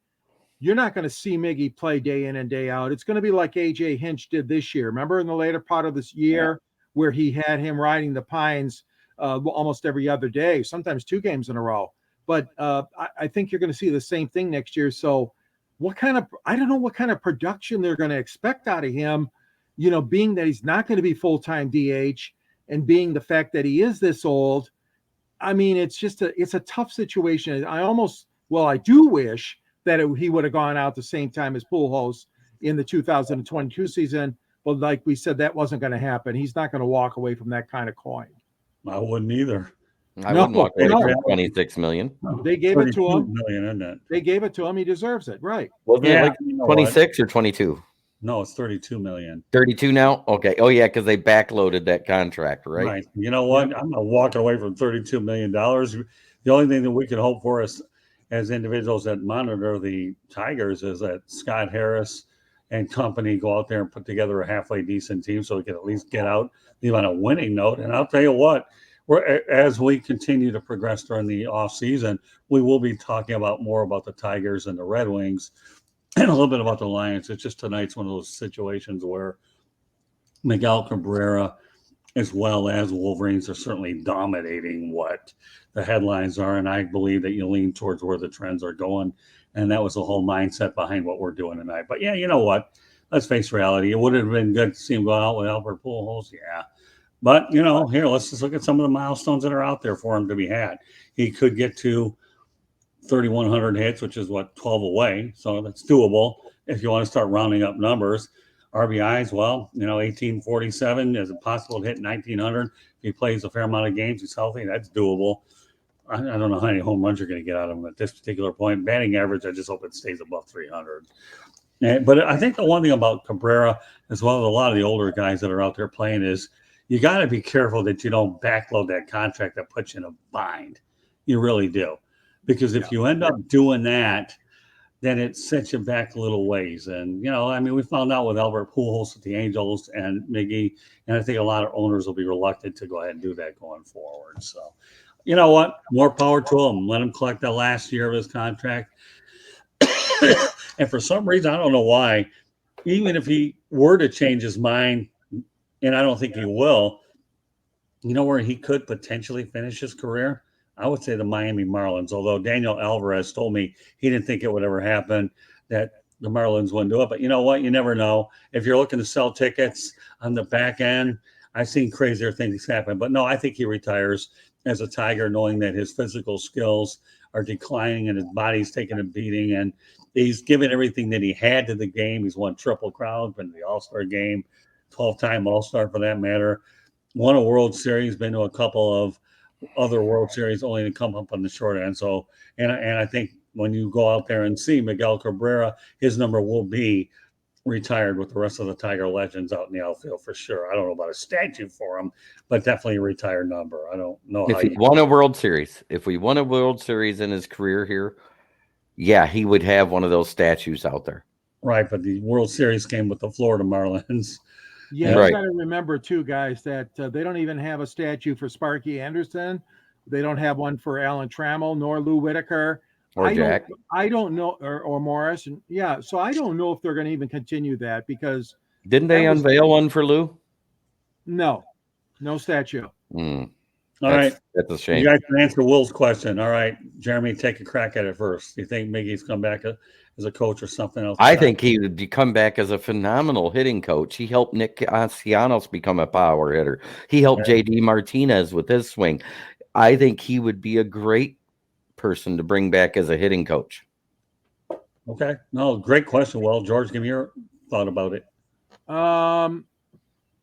you're not going to see Miggy play day in and day out. It's going to be like AJ Hinch did this year. Remember in the later part of this year where he had him riding the pines almost every other day, sometimes 2 games in a row. But I think you're going to see the same thing next year. So I don't know what kind of production they're going to expect out of him, being that he's not going to be full-time DH and being the fact that he is this old. I mean, it's a tough situation. I do wish that he would have gone out the same time as Pujols in the 2022 season. But like we said, that wasn't going to happen. He's not going to walk away from that kind of coin. I wouldn't either. I wouldn't walk away from $26 million. They gave it to him. Million, isn't it? They gave it to him. He deserves it, right? Wasn't it like 26 or 22? No, it's 32 million. 32 now? Okay. Oh, yeah, because they backloaded that contract, right? Right. You know what? I'm not walking away from $32 million. The only thing that we can hope for as individuals that monitor the Tigers is that Scott Harris and company go out there and put together a halfway decent team so we can at least get out, leave on a winning note. And I'll tell you what, as we continue to progress during the offseason, we will be talking more about the Tigers and the Red Wings and a little bit about the Lions. It's just tonight's one of those situations where Miguel Cabrera as well as Wolverines are certainly dominating what the headlines are. And I believe that you lean towards where the trends are going. And that was the whole mindset behind what we're doing tonight. But yeah, you know what? Let's face reality. It would have been good to see him go out with Albert Pujols. Yeah. But, here, let's just look at some of the milestones that are out there for him to be had. He could get to 3,100 hits, which is 12 away. So that's doable if you want to start rounding up numbers. RBIs, 1847. Is it possible to hit 1,900? If he plays a fair amount of games, he's healthy, that's doable. I don't know how many home runs you're going to get out of him at this particular point. Batting average, I just hope it stays above 300. But I think the one thing about Cabrera, as well as a lot of the older guys that are out there playing, is you got to be careful that you don't backload that contract that puts you in a bind. You really do. Because if you end up doing that, then it sets you back a little ways. And, we found out with Albert Pujols at the Angels and Miggy, and I think a lot of owners will be reluctant to go ahead and do that going forward. So, you know what? More power to him. Let him collect the last year of his contract. And for some reason, I don't know why, even if he were to change his mind, and I don't think he will, where he could potentially finish his career? I would say the Miami Marlins, although Daniel Alvarez told me he didn't think it would ever happen, that the Marlins wouldn't do it. But you know what? You never know. If you're looking to sell tickets on the back end, I've seen crazier things happen. But no, I think he retires as a Tiger, knowing that his physical skills are declining and his body's taking a beating. And he's given everything that he had to the game. He's won Triple Crown, been to the All-Star game, 12-time All-Star for that matter. Won a World Series, been to a couple of other World Series, only to come up on the short end. So, and I think when you go out there and see Miguel Cabrera, his number will be retired with the rest of the Tiger legends out in the outfield for sure. I don't know about a statue for him, but definitely a retired number. I don't know if he won a World Series. If we won a World Series in his career here, yeah, he would have one of those statues out there. Right, but the World Series came with the Florida Marlins. Yeah, you got to remember too, guys, that they don't even have a statue for Sparky Anderson. They don't have one for Alan Trammell nor Lou Whitaker. Or Jack. I don't know, or Morris. And yeah, so I don't know if they're going to even continue that because. Didn't they unveil one for Lou? No statue. All right. That's a shame. You guys can answer Will's question. All right, Jeremy, take a crack at it first. Do you think Miggy's come back as a coach or something else? I think he would come back as a phenomenal hitting coach. He helped Nick Castellanos become a power hitter. He helped JD Martinez with his swing. I think he would be a great person to bring back as a hitting coach. Okay. No, great question. Well, George, give me your thought about it.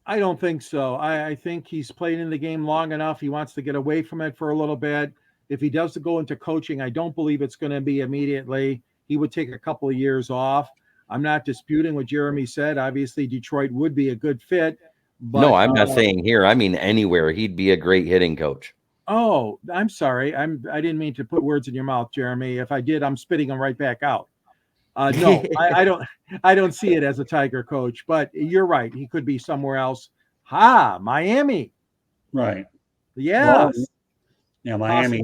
I don't think so. I think he's played in the game long enough. He wants to get away from it for a little bit. If he does go into coaching, I don't believe it's going to be immediately. He would take a couple of years off. I'm not disputing what Jeremy said. Obviously, Detroit would be a good fit. But, no, I'm not saying here. I mean anywhere. He'd be a great hitting coach. Oh, I'm sorry. I didn't mean to put words in your mouth, Jeremy. If I did, I'm spitting them right back out. No, I don't see it as a Tiger coach, but you're right. He could be somewhere else. Miami. Right. Yes. Well, yeah, Miami.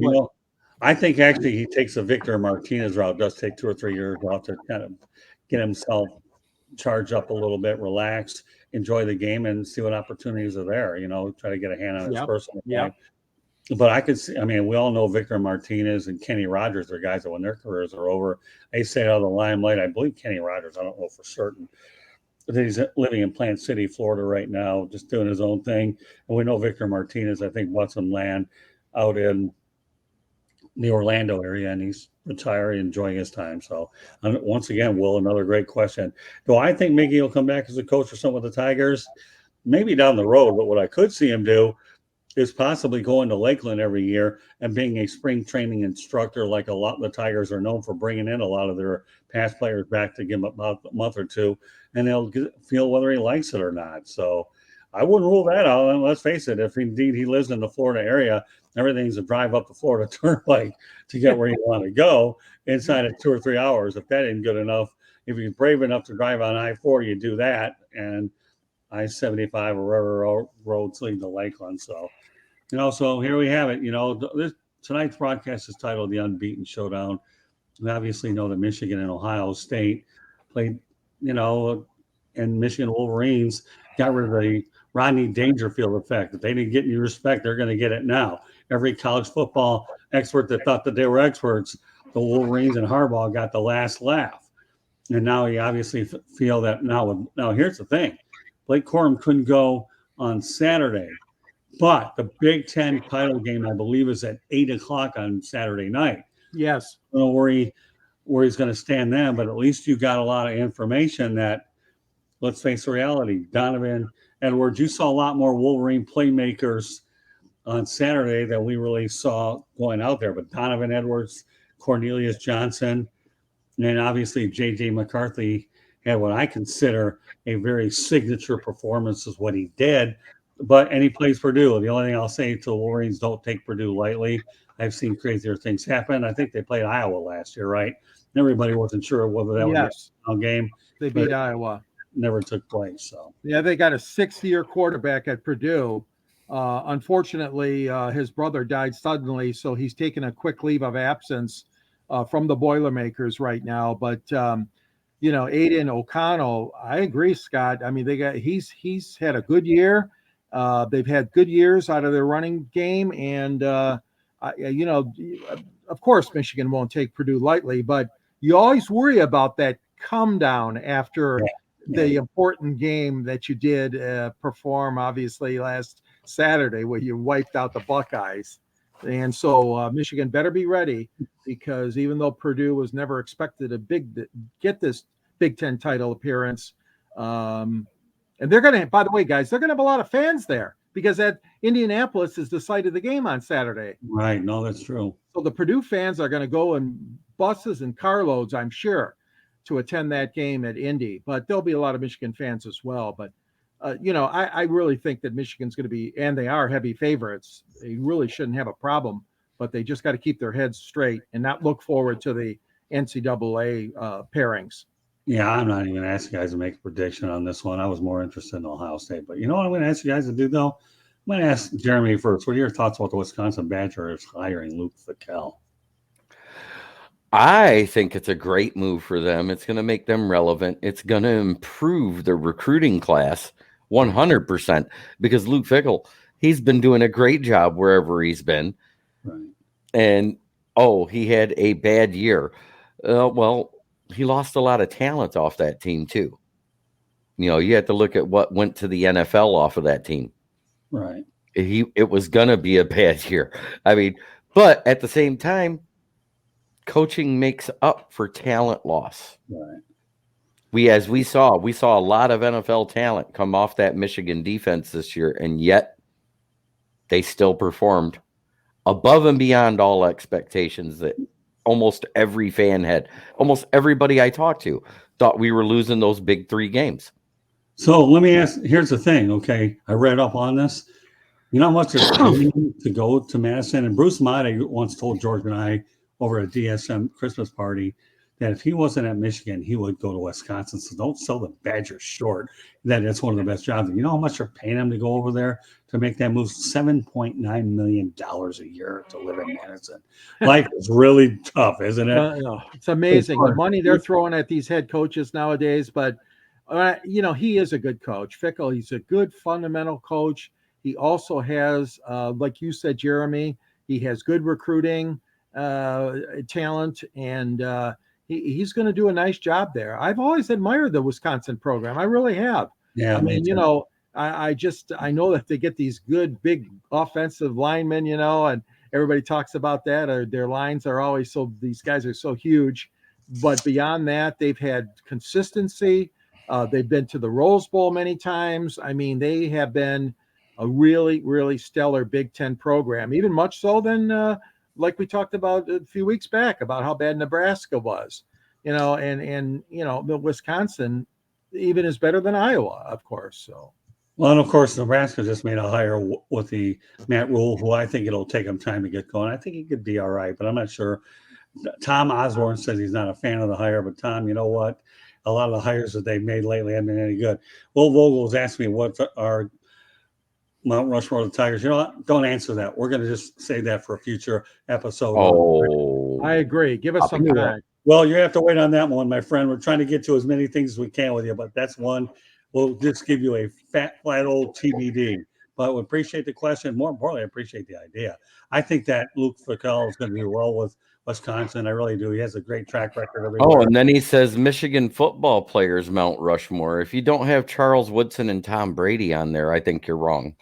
I think actually he takes the Victor Martinez route. Does take 2 or 3 years off to kind of get himself charged up a little bit, relax, enjoy the game, and see what opportunities are there. Try to get a hand on his personal life. But I could see, I mean, we all know Victor Martinez and Kenny Rogers are guys that when their careers are over, they stay out of the limelight. I believe Kenny Rogers, I don't know for certain, but he's living in Plant City, Florida right now, just doing his own thing. And we know Victor Martinez, I think, bought some land out in the Orlando area, and he's retiring, enjoying his time. So, once again, Will, another great question. Do I think Miggy will come back as a coach or something with the Tigers? Maybe down the road, but what I could see him do is possibly going to Lakeland every year and being a spring training instructor, like a lot of the Tigers are known for bringing in a lot of their past players back to give them about a month or two, and they'll feel whether he likes it or not. So I wouldn't rule that out. And let's face it, if indeed he lives in the Florida area, everything's a drive up the Florida Turnpike to get where you want to go inside of 2 or 3 hours. If that ain't good enough, if you're brave enough to drive on I-4, you do that, and I-75 or wherever roads lead to Lakeland. So, so here we have it. Tonight's broadcast is titled The Unbeaten Showdown. We obviously know that Michigan and Ohio State played, and Michigan Wolverines got rid of the Rodney Dangerfield effect. If they didn't get any respect, they're going to get it now. Every college football expert that thought that they were experts, the Wolverines and Harbaugh got the last laugh. And now you obviously feel that now here's the thing. Blakecorum couldn't go on Saturday, but the Big Ten title game, I believe, is at 8:00 on Saturday night. Yes. I don't know where he's going to stand then, but at least you got a lot of information that, let's face the reality, Donovan Edwards, you saw a lot more Wolverine playmakers on Saturday than we really saw going out there. But Donovan Edwards, Cornelius Johnson, and obviously J.J. McCarthy had what I consider a very signature performance is what he did. And he plays Purdue. The only thing I'll say to the Wolverines, don't take Purdue lightly. I've seen crazier things happen. I think they played Iowa last year, right? Everybody wasn't sure whether that was a game. They beat Iowa. Never took place. So yeah, they got a 6-year quarterback at Purdue. Unfortunately, his brother died suddenly, so he's taken a quick leave of absence from the Boilermakers right now. But Aiden O'Connell, I agree, Scott. I mean, he's had a good year. They've had good years out of their running game, and of course, Michigan won't take Purdue lightly, but you always worry about that come down after the important game that you did perform, obviously, last Saturday where you wiped out the Buckeyes. And so Michigan better be ready, because even though Purdue was never expected to get this Big Ten title appearance, and they're going to, by the way, guys, they're going to have a lot of fans there, because at Indianapolis is the site of the game on Saturday. Right. No, that's true. So the Purdue fans are going to go in buses and carloads, I'm sure, to attend that game at Indy. But there'll be a lot of Michigan fans as well. But, I really think that Michigan's going to be, and they are heavy favorites. They really shouldn't have a problem, but they just got to keep their heads straight and not look forward to the NCAA pairings. Yeah, I'm not even asking guys to make a prediction on this one. I was more interested in Ohio State. But you know what I'm going to ask you guys to do, though? I'm going to ask Jeremy first. What are your thoughts about the Wisconsin Badgers hiring Luke Fickell? I think it's a great move for them. It's going to make them relevant. It's going to improve the recruiting class 100%, because Luke Fickell, he's been doing a great job wherever he's been. Right. And, he had a bad year. He lost a lot of talent off that team, too. You have to look at what went to the NFL off of that team. Right. It was going to be a bad year. I mean, but at the same time, coaching makes up for talent loss. Right. We saw a lot of NFL talent come off that Michigan defense this year, and yet they still performed above and beyond all expectations that almost every fan had. Almost everybody I talked to thought we were losing those big 3 games. So let me ask, here's the thing, okay? I read up on this. You know how much it's paying to go to Madison? And Bruce Motta once told George and I over at a DSM Christmas party that if he wasn't at Michigan, he would go to Wisconsin. So don't sell the Badgers short. That's one of the best jobs. You know how much they're paying him to go over there to make that move? $7.9 million a year to live in Madison. Life is really tough, isn't it? It's amazing the money they're throwing at these head coaches nowadays. But, he is a good coach. Fickell, he's a good fundamental coach. He also has, like you said, Jeremy, he has good recruiting talent, and he's going to do a nice job there. I've always admired the Wisconsin program. I really have. Yeah, I mean, I know that they get these good, big offensive linemen, and everybody talks about that. Their lines are always these guys are so huge. But beyond that, they've had consistency. They've been to the Rose Bowl many times. I mean, they have been a really, really stellar Big Ten program, even much so than like we talked about a few weeks back about how bad Nebraska was, and the Wisconsin even is better than Iowa, of course. So. Well, and of course, Nebraska just made a hire with the Matt Rule, who I think it'll take him time to get going. I think he could be all right, but I'm not sure. Tom Osborne says he's not a fan of the hire, but Tom, you know what? A lot of the hires that they've made lately haven't been any good. Will Vogel's asked me what our Mount Rushmore of the Tigers. You know what? Don't answer that. We're going to just say that for a future episode. Oh, I agree. Give us some time. Well, you have to wait on that one, my friend. We're trying to get to as many things as we can with you, but that's one. We'll just give you a fat, old TBD. But we appreciate the question. More importantly, I appreciate the idea. I think that Luke Fickel is going to do well with Wisconsin. I really do. He has a great track record everywhere. Oh, and then he says Michigan football players Mount Rushmore. If you don't have Charles Woodson and Tom Brady on there, I think you're wrong.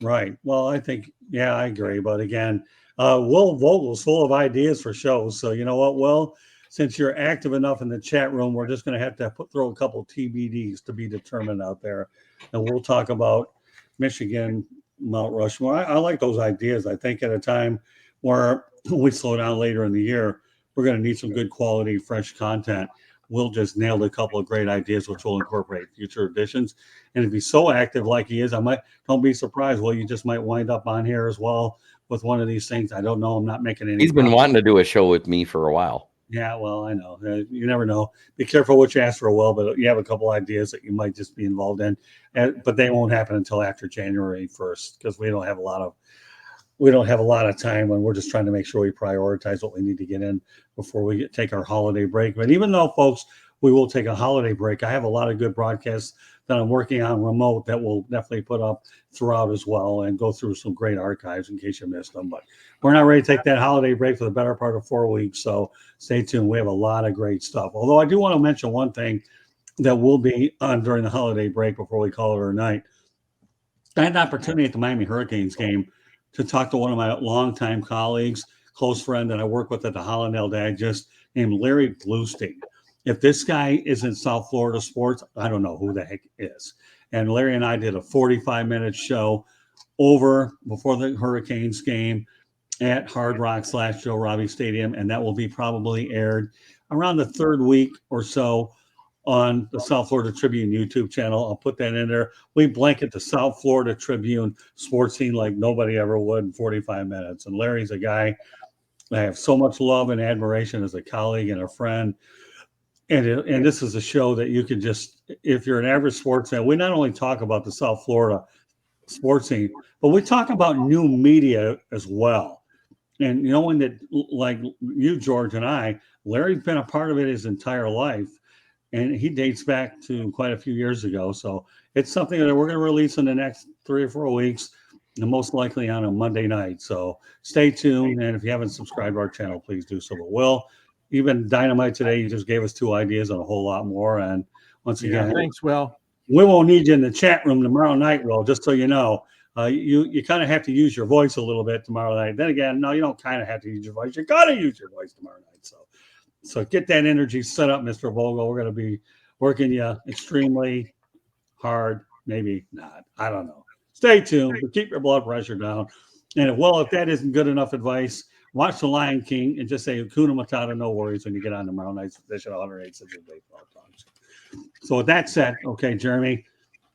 Right. Well, I think, yeah, I agree. But again, Will Vogel's full of ideas for shows. So you know what, Will? Since you're active enough in the chat room, we're just going to have to throw a couple TBDs to be determined out there. And we'll talk about Michigan, Mount Rushmore. I like those ideas. I think at a time where we slow down later in the year, we're going to need some good quality, fresh content. Will just nailed a couple of great ideas, which we'll incorporate future editions. And if he's so active like he is, don't be surprised. Well, you just might wind up on here as well with one of these things. I don't know. I'm not making any. He's been wanting to do a show with me for a while. Yeah, well, I know. You never know. Be careful what you ask for, Will, but you have a couple ideas that you might just be involved in. But they won't happen until after January 1st because we don't have a lot of time when we're just trying to make sure we prioritize what we need to get in before we take our holiday break. But even though, folks, we will take a holiday break, I have a lot of good broadcasts that I'm working on remote that we'll definitely put up throughout as well and go through some great archives in case you missed them. But we're not ready to take that holiday break for the better part of 4 weeks. So stay tuned. We have a lot of great stuff. Although I do want to mention one thing that will be on during the holiday break before we call it our night. I had an opportunity at the Miami Hurricanes game to talk to one of my longtime colleagues, close friend that I work with at the Hollandale Digest, named Larry Bluestein. If this guy isn't South Florida sports, I don't know who the heck is. And Larry and I did a 45-minute show before the Hurricanes game at Hard Rock / Joe Robbie Stadium, and that will be probably aired around the third week or so on the South Florida Tribune YouTube channel. I'll put that in there. We blanket the South Florida Tribune sports scene like nobody ever would in 45 minutes. And Larry's a guy I have so much love and admiration as a colleague and a friend. And this is a show that you can just, if you're an average sports fan, we not only talk about the South Florida sports scene, but we talk about new media as well. And knowing that, like you, George, and I, Larry's been a part of it his entire life. And he dates back to quite a few years ago. So it's something that we're going to release in the next 3 or 4 weeks, and most likely on a Monday night. So stay tuned. And if you haven't subscribed to our channel, please do so. But Will, even Dynamite today, you just gave us 2 ideas and a whole lot more. And once again, thanks, Will. We won't need you in the chat room tomorrow night, Will, just so you know. You kind of have to use your voice a little bit tomorrow night. Then again, no, you don't kind of have to use your voice. You got to use your voice tomorrow night. So get that energy set up, Mr. Vogel. We're going to be working you extremely hard. Maybe not. I don't know. Stay tuned, but keep your blood pressure down. And if that isn't good enough advice, watch The Lion King and just say Hakuna Matata, no worries when you get on tomorrow night's edition of 108 Baseball Talks. So with that said, okay, Jeremy,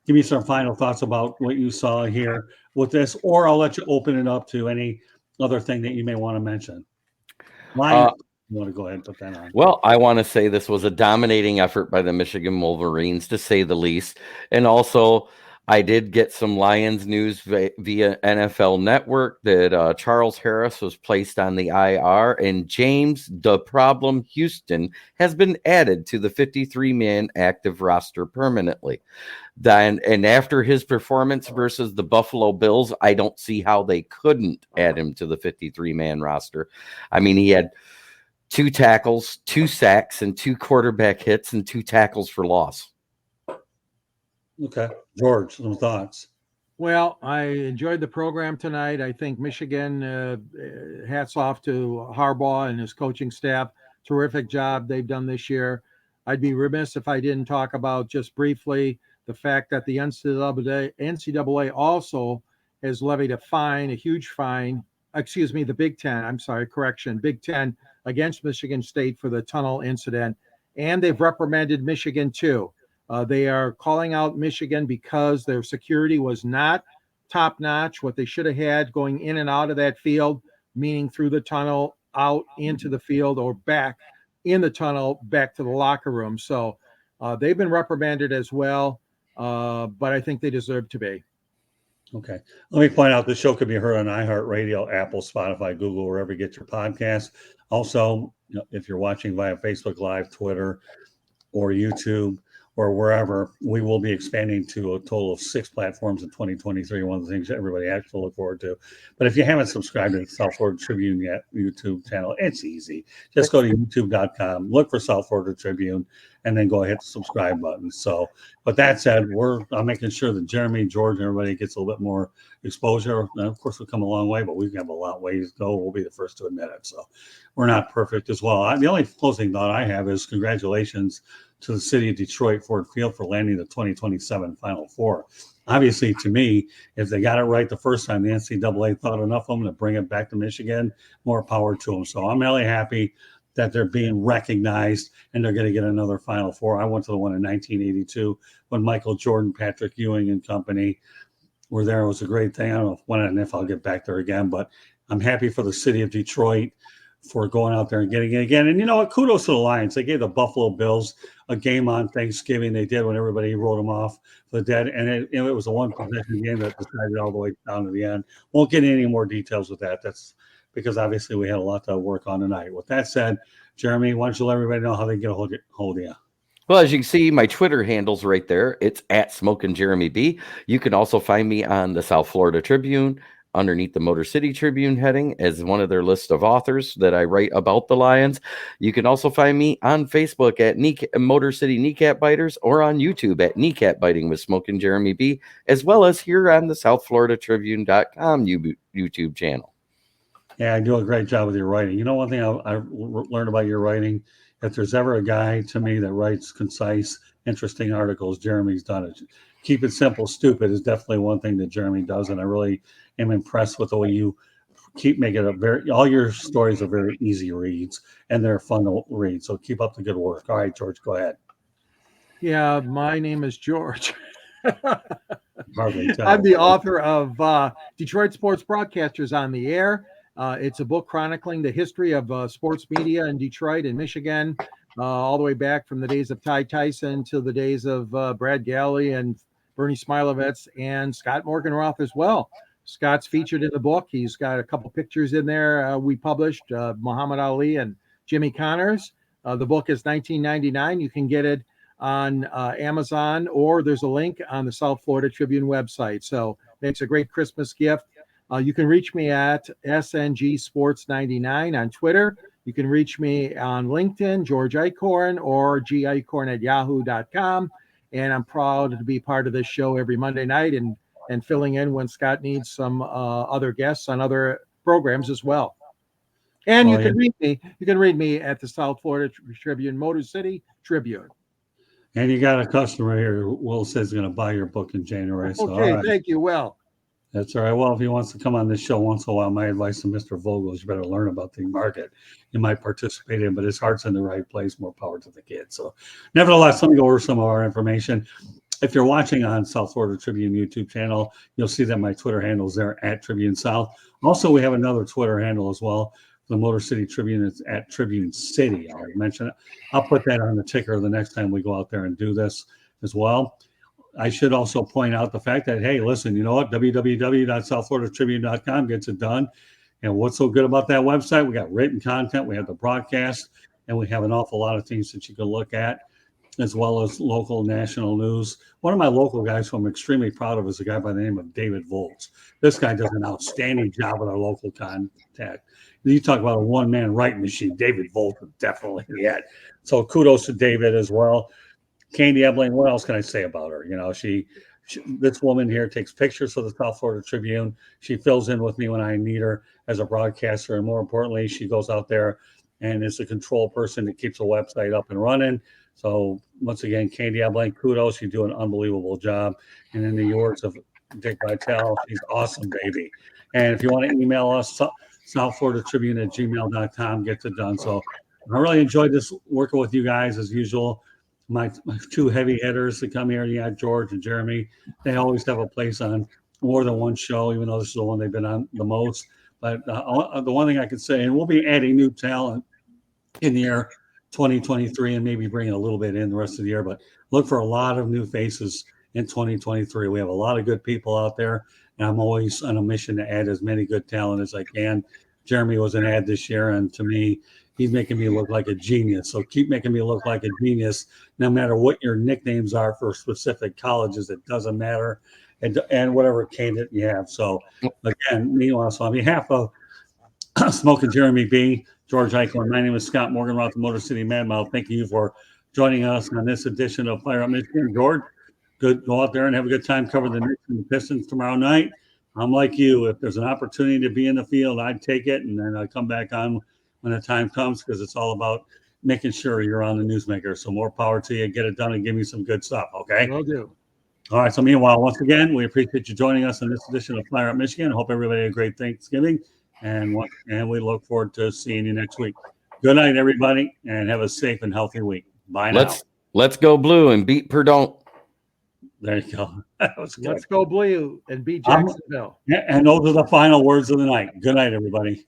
give me some final thoughts about what you saw here with this, or I'll let you open it up to any other thing that you may want to mention. You want to go ahead and put that on? Well, I want to say this was a dominating effort by the Michigan Wolverines, to say the least. And also, I did get some Lions news via NFL Network that Charles Harris was placed on the IR, and James "The Problem" Houston has been added to the 53-man active roster permanently. And after his performance versus the Buffalo Bills, I don't see how they couldn't add him to the 53-man roster. I mean, he had 2 tackles, 2 sacks, and 2 quarterback hits, and 2 tackles for loss. Okay. George, some thoughts? Well, I enjoyed the program tonight. I think Michigan, hats off to Harbaugh and his coaching staff. Terrific job they've done this year. I'd be remiss if I didn't talk about just briefly the fact that the NCAA also has levied a fine, a huge fine, the Big Ten, Big Ten against Michigan State for the tunnel incident. And they've reprimanded Michigan too. They are calling out Michigan because their security was not top notch, what they should have had going in and out of that field, meaning through the tunnel, out into the field, or back in the tunnel, back to the locker room. So they've been reprimanded as well, but I think they deserve to be. Okay. Let me point out this show could be heard on iHeartRadio, Apple, Spotify, Google, wherever you get your podcasts. Also, if you're watching via Facebook Live, Twitter, or YouTube, or wherever, we will be expanding to a total of 6 platforms in 2023. One of the things that everybody has to look forward to. But if you haven't subscribed to the South Florida Tribune yet, YouTube channel, it's easy. Just go to youtube.com, look for South Florida Tribune, and then go hit the subscribe button. So, but that said, I'm making sure that Jeremy, George, and everybody gets a little bit more exposure. And of course, we've come a long way, but we have a lot of ways to go. We'll be the first to admit it. So we're not perfect as well. The only closing thought I have is congratulations to the city of Detroit Ford Field for landing the 2027 Final Four. Obviously, to me, if they got it right the first time, the NCAA thought enough of them to bring it back to Michigan, more power to them. So I'm really happy that they're being recognized and they're going to get another Final Four. I went to the one in 1982 when Michael Jordan, Patrick Ewing, and company were there. It was a great thing. I don't know when and if I'll get back there again, but I'm happy for the city of Detroit for going out there and getting it again. And you know what? Kudos to the Lions. They gave the Buffalo Bills a game on Thanksgiving. They did when everybody wrote them off for the dead. And it was a one-possession game that decided all the way down to the end. Won't get any more details with that. That's because obviously we had a lot to work on tonight. With that said, Jeremy, why don't you let everybody know how they get a hold of you? Well, as you can see, my Twitter handle's right there. It's @SmokinJeremyB. You can also find me on the South Florida Tribune, underneath the Motor City Tribune heading as one of their list of authors that I write about the Lions. You can also find me on Facebook at Motor City Kneecap Biters, or on YouTube at Kneecap Biting with Smokin' Jeremy B, as well as here on the SouthFloridaTribune.com YouTube channel. Yeah, I do a great job with your writing. You know, one thing I learned about your writing, if there's ever a guy to me that writes concise, interesting articles, Jeremy's done it. Keep it simple, stupid is definitely one thing that Jeremy does, and I really am impressed with the way you keep making it all your stories are very easy reads, and they're fun to read. So keep up the good work. All right, George, go ahead. Yeah, my name is George. Hardly tell. I'm the author of Detroit Sports Broadcasters on the Air. It's a book chronicling the history of sports media in Detroit and Michigan, all the way back from the days of Ty Tyson to the days of Brad Galley and Bernie Smilovitz and Scott Morganroth as well. Scott's featured in the book. He's got a couple pictures in there we published, Muhammad Ali and Jimmy Connors. The book is $19.99. You can get it on Amazon, or there's a link on the South Florida Tribune website. So it's a great Christmas gift. You can reach me at SNG Sports 99 on Twitter. You can reach me on LinkedIn, George Eichhorn, or gichorn@yahoo.com. And I'm proud to be part of this show every Monday night and filling in when Scott needs some other guests on other programs as well. And you can read me at the South Florida Tribune, Motor City Tribune. And you got a customer here. Will says he's going to buy your book in January. So, okay, all right. Thank you, Will. That's all right. Well, if he wants to come on this show once in a while, my advice to Mr. Vogel is you better learn about the market. You might participate in, but his heart's in the right place. More power to the kid. So, nevertheless, let me go over some of our information. If you're watching on South Florida Tribune YouTube channel, you'll see that my Twitter handle is there at Tribune South. Also, we have another Twitter handle as well. The Motor City Tribune is at Tribune City. I'll mention it. I'll put that on the ticker the next time we go out there and do this as well. I should also point out the fact that, hey, listen, you know what? www.southfloridatribune.com gets it done. And what's so good about that website? We got written content, we have the broadcast, and we have an awful lot of things that you can look at, as well as local, national news. One of my local guys who I'm extremely proud of is a guy by the name of David Volz. This guy does an outstanding job with our local contact. You talk about a one-man writing machine. David Volz is definitely that. So kudos to David as well. Candy Ebling, what else can I say about her? You know, she this woman here takes pictures for the South Florida Tribune. She fills in with me when I need her as a broadcaster. And more importantly, she goes out there and is the control person that keeps the website up and running. So once again, Candy Ebling, kudos. You do an unbelievable job. And in the words of Dick Vitale, she's awesome, baby. And if you want to email us, southfloridatribune@gmail.com gets it done. So I really enjoyed this working with you guys as usual. My two heavy hitters that come here, George and Jeremy, they always have a place on more than one show, even though this is the one they've been on the most. But the one thing I could say, and we'll be adding new talent in the year 2023 and maybe bringing a little bit in the rest of the year, but look for a lot of new faces in 2023. We have a lot of good people out there, and I'm always on a mission to add as many good talent as I can. Jeremy was an ad this year, and to me, he's making me look like a genius. So keep making me look like a genius, no matter what your nicknames are for specific colleges. It doesn't matter, and whatever candidate you have. So again, meanwhile, so on behalf of Smoking Jeremy B, George Eichler, my name is Scott Morganroth, the Motor City Madmouth. Thank you for joining us on this edition of Fire Up Michigan. George, go out there and have a good time covering the Knicks and the Pistons tomorrow night. I'm like you. If there's an opportunity to be in the field, I'd take it, and then I'd come back on when the time comes, because it's all about making sure you're on the newsmaker. So more power to you. Get it done and give me some good stuff, okay? Will do. All right. So meanwhile, once again, we appreciate you joining us in this edition of Fire Up Michigan. I hope everybody had a great Thanksgiving, and we look forward to seeing you next week. Good night, everybody, and have a safe and healthy week. Bye now. Let's go blue and beat Perdon't. There you go. That was good. Let's go blue and beat Jacksonville. And those are the final words of the night. Good night, everybody.